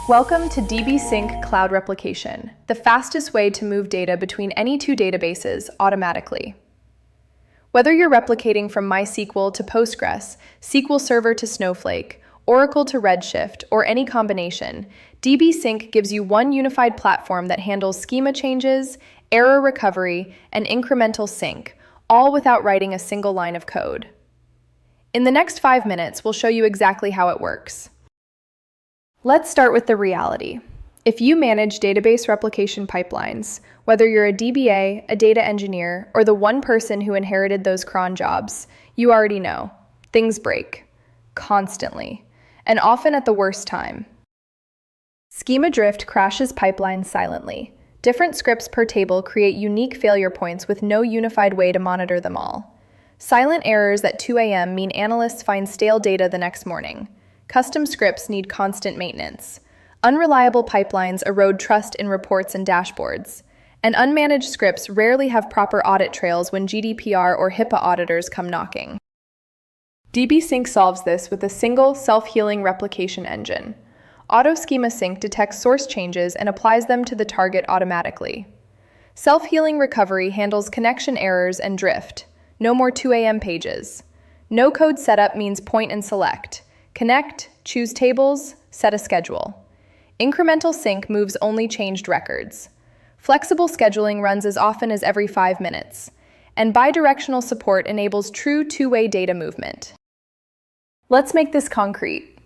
Welcome to DBSync Cloud Replication, the fastest way to move data between any two databases automatically. Whether you're replicating from MySQL to Postgres, SQL Server to Snowflake, Oracle to Redshift, or any combination, DBSync gives you one unified platform that handles schema changes, error recovery, and incremental sync, all without writing a single line of code. In the next 5 minutes, we'll show you exactly how it works. Let's start with the reality. If you manage database replication pipelines, whether you're a DBA, a data engineer, or the one person who inherited those cron jobs, you already know. Things break. Constantly. And often at the worst time. Schema drift crashes pipelines silently. Different scripts per table create unique failure points with no unified way to monitor them all. Silent errors at 2 a.m. mean analysts find stale data the next morning. Custom scripts need constant maintenance. Unreliable pipelines erode trust in reports and dashboards. And unmanaged scripts rarely have proper audit trails when GDPR or HIPAA auditors come knocking. DBSync solves this with a single, self-healing replication engine. Auto-schema sync detects source changes and applies them to the target automatically. Self-healing recovery handles connection errors and drift. No more 2 a.m. pages. No-code setup means point and select. Connect, choose tables, set a schedule. Incremental sync moves only changed records. Flexible scheduling runs as often as every 5 minutes. And bidirectional support enables true two-way data movement. Let's make this concrete.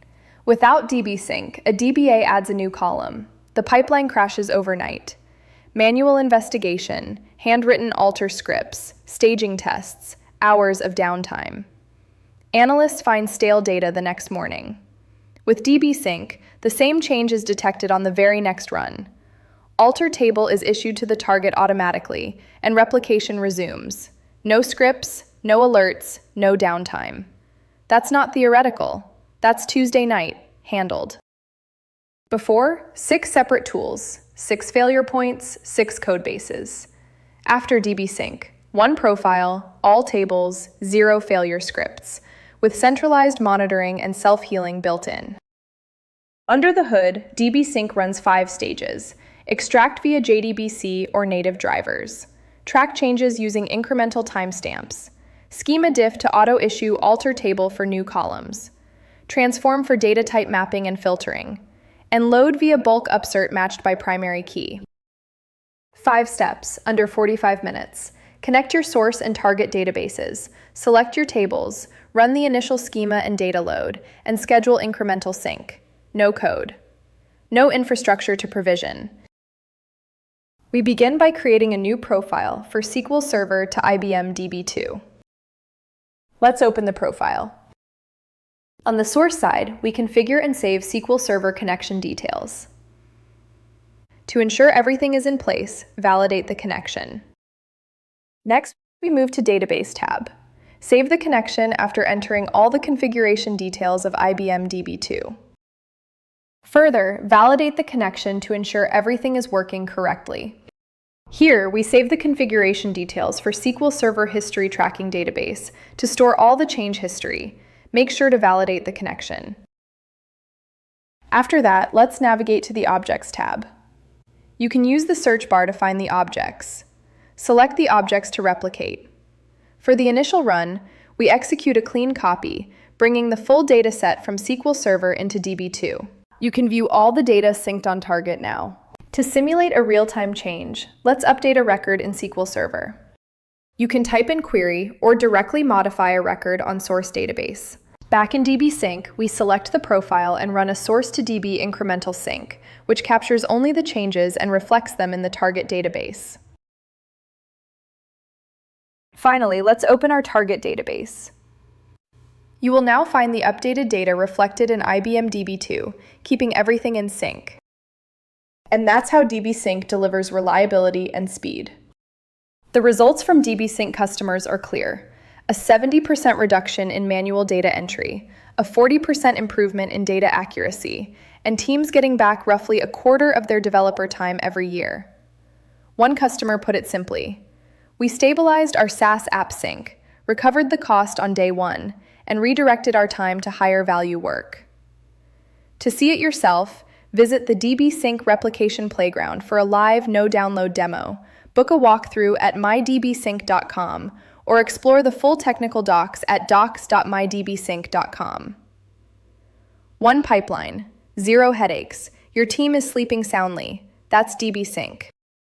Without DBSync, a DBA adds a new column. The pipeline crashes overnight. Manual investigation, handwritten alter scripts, staging tests, hours of downtime. Analysts find stale data the next morning. With DBSync, the same change is detected on the very next run. Alter table is issued to the target automatically, and replication resumes. No scripts, no alerts, no downtime. That's not theoretical. That's Tuesday night, handled. Before, 6 separate tools, 6 failure points, 6 code bases. After DBSync, 1 profile, all tables, 0 failure scripts, with centralized monitoring and self-healing built in. Under the hood, DBSync runs 5 stages. Extract via JDBC or native drivers. Track changes using incremental timestamps. Schema diff to auto-issue alter table for new columns. Transform for data type mapping and filtering. And load via bulk upsert matched by primary key. 5 steps, under 45 minutes. Connect your source and target databases. Select your tables. Run the initial schema and data load. And schedule incremental sync. No code. No infrastructure to provision. We begin by creating a new profile for SQL Server to IBMDB2. Let's open the profile. On the source side, we configure and save SQL Server connection details. To ensure everything is in place, validate the connection. Next, we move to Database tab. Save the connection after entering all the configuration details of IBMDB2. Further, validate the connection to ensure everything is working correctly. Here, we save the configuration details for SQL Server History Tracking Database to store all the change history. Make sure to validate the connection. After that, let's navigate to the Objects tab. You can use the search bar to find the objects. Select the objects to replicate. For the initial run, we execute a clean copy, bringing the full data set from SQL Server into DB2. You can view all the data synced on target now. To simulate a real-time change, let's update a record in SQL Server. You can type in query or directly modify a record on source database. Back in DBSync, we select the profile and run a source-to-DB incremental sync, which captures only the changes and reflects them in the target database. Finally, let's open our target database. You will now find the updated data reflected in IBMDB2, keeping everything in sync. And that's how DBSync delivers reliability and speed. The results from DBSync customers are clear. A 70% reduction in manual data entry, a 40% improvement in data accuracy, and teams getting back roughly a quarter of their developer time every year. One customer put it simply, "We stabilized our SaaS app sync, recovered the cost on day 1, and redirected our time to higher value work." To see it yourself, Visit the DBSync Replication Playground for a live, no-download demo. Book a walkthrough at mydbsync.com or explore the full technical docs at docs.mydbsync.com. One pipeline, zero headaches. Your team is sleeping soundly. That's DBSync.